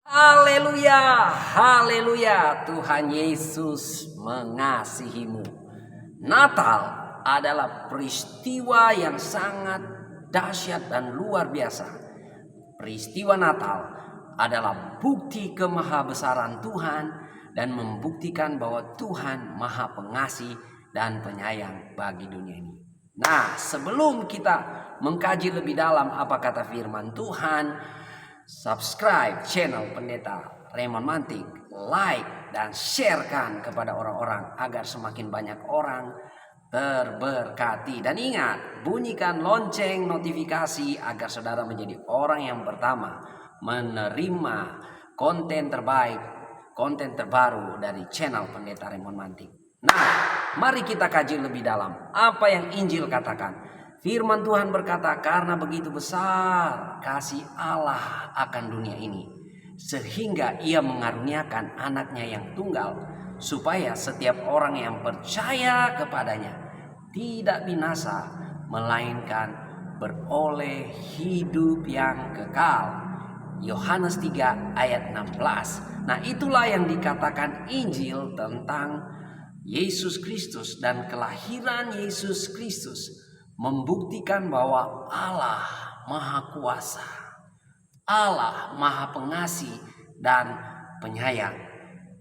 Haleluya, haleluya, Tuhan Yesus mengasihimu. Natal adalah peristiwa yang sangat dahsyat dan luar biasa. Peristiwa Natal adalah bukti kemahabesaran Tuhan dan membuktikan bahwa Tuhan Maha Pengasih dan penyayang bagi dunia ini. Nah, sebelum kita mengkaji lebih dalam apa kata firman Tuhan, subscribe channel Pendeta Raymond Mantik, like dan sharekan kepada orang-orang agar semakin banyak orang terberkati. Dan ingat, bunyikan lonceng notifikasi agar saudara menjadi orang yang pertama menerima konten terbaik, konten terbaru dari channel Pendeta Raymond Mantik. Nah, mari kita kaji lebih dalam apa yang Injil katakan. Firman Tuhan berkata, karena begitu besar kasih Allah akan dunia ini, sehingga ia mengaruniakan anaknya yang tunggal, supaya setiap orang yang percaya kepadanya tidak binasa, melainkan beroleh hidup yang kekal. Yohanes 3 ayat 16. Nah, itulah yang dikatakan Injil tentang Yesus Kristus, dan kelahiran Yesus Kristus membuktikan bahwa Allah Maha Kuasa, Allah Maha Pengasih dan Penyayang.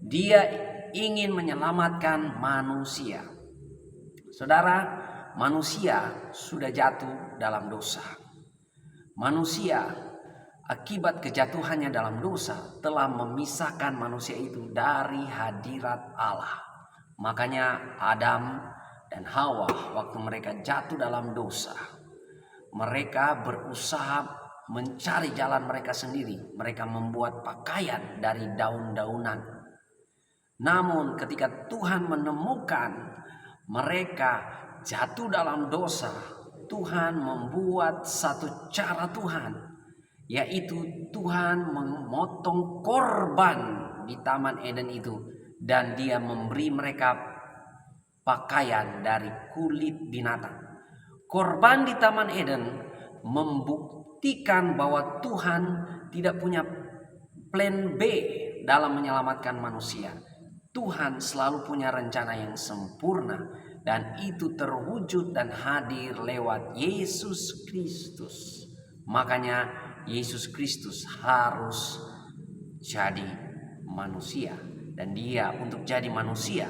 Dia ingin menyelamatkan manusia. Saudara, manusia sudah jatuh dalam dosa. Manusia akibat kejatuhannya dalam dosa telah memisahkan manusia itu dari hadirat Allah. Makanya Adam dan Hawa waktu mereka jatuh dalam dosa, mereka berusaha mencari jalan mereka sendiri. Mereka membuat pakaian dari daun-daunan. Namun ketika Tuhan menemukan mereka jatuh dalam dosa, Tuhan membuat satu cara Tuhan, yaitu Tuhan memotong korban di Taman Eden itu, dan dia memberi mereka pakaian dari kulit binatang. Korban di Taman Eden membuktikan bahwa Tuhan tidak punya plan B dalam menyelamatkan manusia. Tuhan selalu punya rencana yang sempurna, dan itu terwujud dan hadir lewat Yesus Kristus. Makanya Yesus Kristus harus jadi manusia. Dan dia untuk jadi manusia,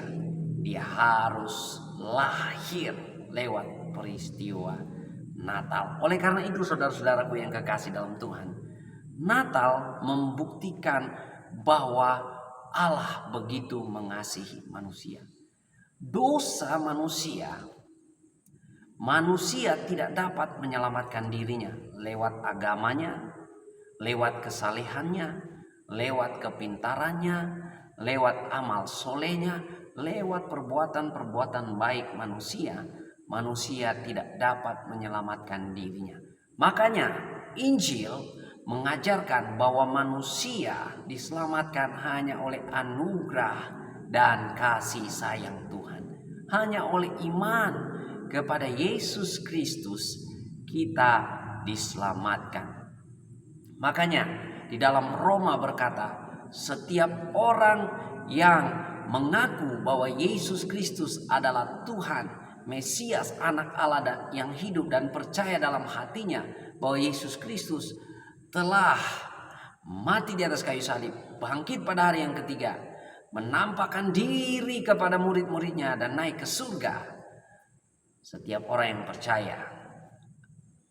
dia harus lahir lewat peristiwa Natal. Oleh karena itu, saudara-saudaraku yang kekasih dalam Tuhan, Natal membuktikan bahwa Allah begitu mengasihi manusia. Dosa manusia tidak dapat menyelamatkan dirinya lewat agamanya, lewat kesalehannya, lewat kepintarannya, lewat amal solehnya, lewat perbuatan-perbuatan baik manusia. Manusia tidak dapat menyelamatkan dirinya. Makanya Injil mengajarkan bahwa manusia diselamatkan hanya oleh anugerah dan kasih sayang Tuhan. Hanya oleh iman kepada Yesus Kristus kita diselamatkan. Makanya di dalam Roma berkata, setiap orang yang mengaku bahwa Yesus Kristus adalah Tuhan, Mesias, anak Allah yang hidup, dan percaya dalam hatinya bahwa Yesus Kristus telah mati di atas kayu salib, bangkit pada hari yang ketiga, menampakkan diri kepada murid-muridnya dan naik ke surga. Setiap orang yang percaya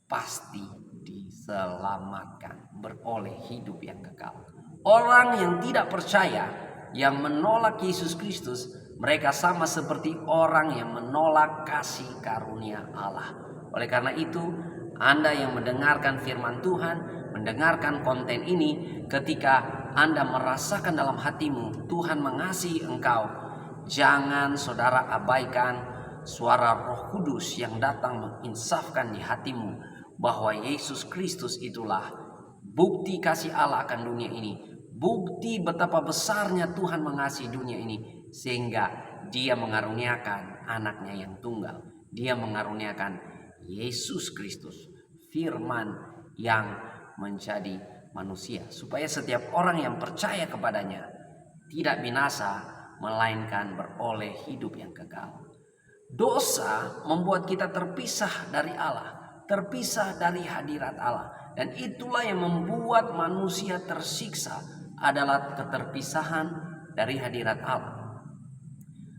pasti diselamatkan, beroleh hidup yang kekal. Orang yang tidak percaya, yang menolak Yesus Kristus, mereka sama seperti orang yang menolak kasih karunia Allah. Oleh karena itu, Anda yang mendengarkan firman Tuhan, mendengarkan konten ini, ketika Anda merasakan dalam hatimu Tuhan mengasihi engkau, jangan saudara abaikan suara Roh Kudus yang datang menginsafkan di hatimu bahwa Yesus Kristus itulah bukti kasih Allah akan dunia ini. Bukti betapa besarnya Tuhan mengasihi dunia ini, sehingga dia mengaruniakan anaknya yang tunggal. Dia mengaruniakan Yesus Kristus, firman yang menjadi manusia, supaya setiap orang yang percaya kepadanya tidak binasa, melainkan beroleh hidup yang kekal. Dosa membuat kita terpisah dari Allah, terpisah dari hadirat Allah. Dan itulah yang membuat manusia tersiksa, adalah keterpisahan dari hadirat Allah.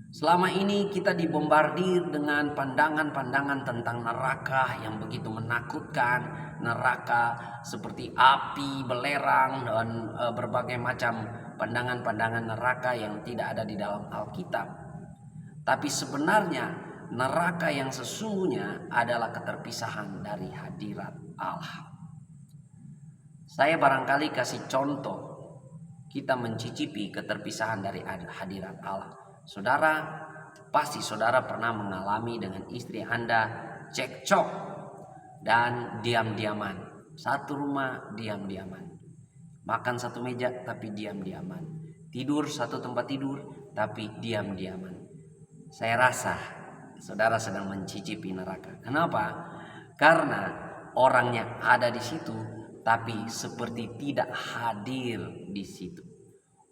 Selama ini kita dibombardir dengan pandangan-pandangan tentang neraka yang begitu menakutkan. Neraka seperti api, belerang, dan berbagai macam pandangan-pandangan neraka yang tidak ada di dalam Alkitab. Tapi sebenarnya neraka yang sesungguhnya adalah keterpisahan dari hadirat Allah. Saya barangkali kasih contoh, kita mencicipi keterpisahan dari hadirat Allah. Saudara, pasti saudara pernah mengalami dengan istri Anda cekcok dan diam-diaman. Satu rumah diam-diaman. Makan satu meja tapi diam-diaman. Tidur satu tempat tidur tapi diam-diaman. Saya rasa saudara sedang mencicipi neraka. Kenapa? Karena orangnya ada di situ tapi seperti tidak hadir di situ.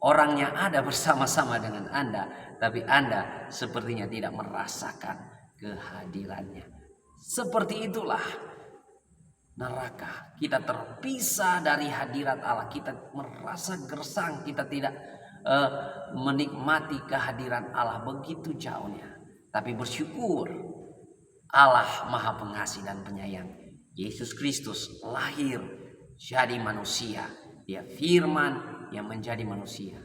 Orangnya ada bersama-sama dengan Anda, tapi Anda sepertinya tidak merasakan kehadirannya. Seperti itulah neraka. Kita terpisah dari hadirat Allah. Kita merasa gersang. Kita tidak menikmati kehadiran Allah, begitu jauhnya. Tapi bersyukur Allah Maha Pengasih dan Penyayang. Yesus Kristus lahir jadi manusia. Dia firman yang menjadi manusia.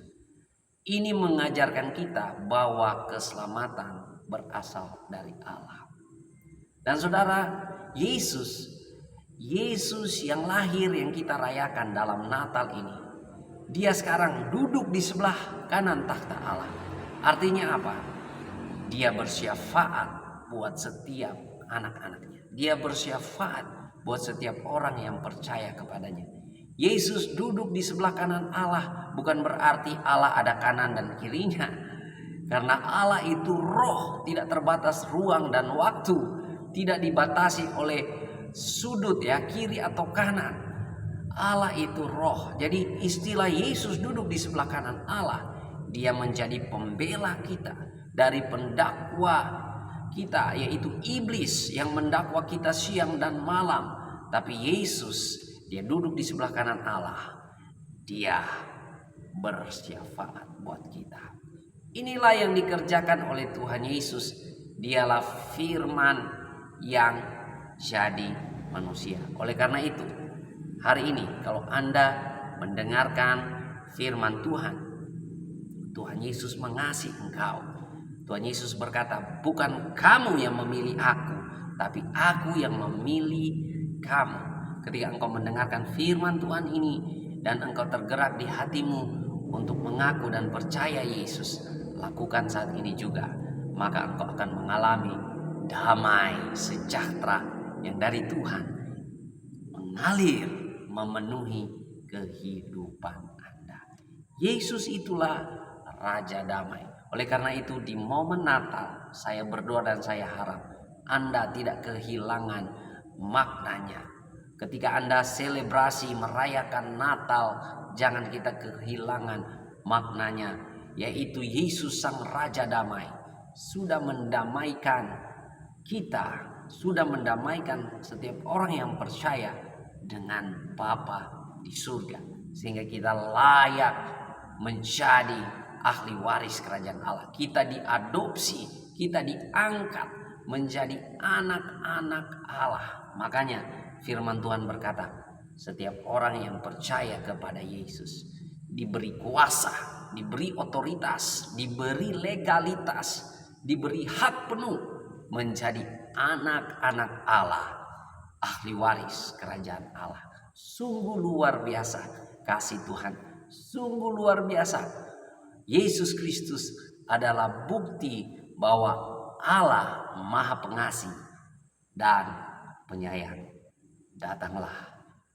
Ini mengajarkan kita bahwa keselamatan berasal dari Allah. Dan saudara, Yesus yang lahir yang kita rayakan dalam Natal ini, dia sekarang duduk di sebelah kanan takhta Allah. Artinya apa? Dia bersyafaat buat setiap anak-anaknya. Dia bersyafaat buat setiap orang yang percaya kepadanya. Yesus duduk di sebelah kanan Allah bukan berarti Allah ada kanan dan kirinya. Karena Allah itu roh, tidak terbatas ruang dan waktu, tidak dibatasi oleh sudut ya, kiri atau kanan. Allah itu roh. Jadi istilah Yesus duduk di sebelah kanan Allah, dia menjadi pembela kita dari pendakwa kita, yaitu iblis yang mendakwa kita siang dan malam. Tapi Yesus, dia duduk di sebelah kanan Allah. Dia bersyafaat buat kita. Inilah yang dikerjakan oleh Tuhan Yesus. Dialah firman yang jadi manusia. Oleh karena itu, hari ini kalau Anda mendengarkan firman Tuhan, Tuhan Yesus mengasihi engkau. Tuhan Yesus berkata, bukan kamu yang memilih aku, tapi aku yang memilih kamu. Ketika engkau mendengarkan firman Tuhan ini dan engkau tergerak di hatimu untuk mengaku dan percaya Yesus, lakukan saat ini juga. Maka engkau akan mengalami damai sejahtera yang dari Tuhan mengalir memenuhi kehidupan Anda. Yesus itulah Raja Damai. Oleh karena itu di momen Natal saya berdoa dan saya harap Anda tidak kehilangan maknanya. Ketika Anda selebrasi merayakan Natal, jangan kita kehilangan maknanya, yaitu Yesus Sang Raja Damai sudah mendamaikan kita, sudah mendamaikan setiap orang yang percaya dengan Bapa di surga, sehingga kita layak menjadi ahli waris kerajaan Allah. Kita diadopsi, kita diangkat menjadi anak-anak Allah. Makanya firman Tuhan berkata, setiap orang yang percaya kepada Yesus diberi kuasa, diberi otoritas, diberi legalitas, diberi hak penuh menjadi anak-anak Allah, ahli waris kerajaan Allah. Sungguh luar biasa kasih Tuhan, sungguh luar biasa. Yesus Kristus adalah bukti bahwa Allah Maha Pengasih dan Penyayang. Datanglah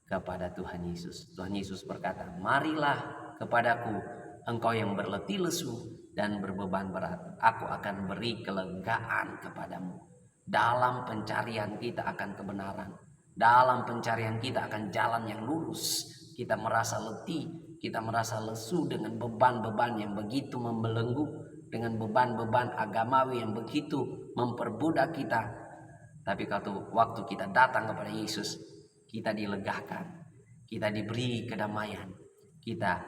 kepada Tuhan Yesus. Tuhan Yesus berkata, marilah kepadaku engkau yang berletih lesu dan berbeban berat. Aku akan beri kelegaan kepadamu. Dalam pencarian kita akan kebenaran. Dalam pencarian kita akan jalan yang lurus. kita merasa letih, kita merasa lesu dengan beban-beban yang begitu membelenggu, dengan beban-beban agamawi yang begitu memperbudak kita. Tapi waktu kita datang kepada Yesus, kita dilegakan, kita diberi kedamaian, kita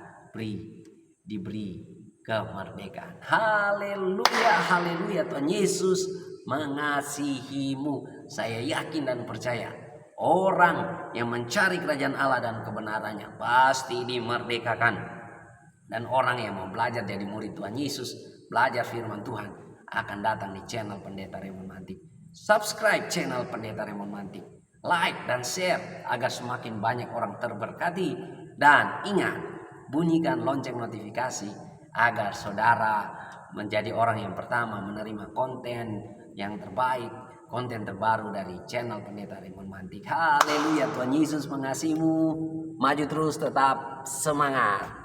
diberi kemerdekaan. Haleluya, haleluya. Tuhan Yesus mengasihimu. Saya yakin dan percaya, orang yang mencari kerajaan Allah dan kebenarannya pasti dimerdekakan. Dan orang yang mau belajar jadi murid Tuhan Yesus, belajar firman Tuhan, akan datang di channel Pendeta Raymond Mantik. Subscribe channel Pendeta Raymond Mantik, like dan share agar semakin banyak orang terberkati. Dan ingat, bunyikan lonceng notifikasi agar saudara menjadi orang yang pertama menerima konten yang terbaik, konten terbaru dari channel Pendeta Raymond Mantik. Haleluya, Tuhan Yesus mengasihimu. Maju terus, tetap semangat.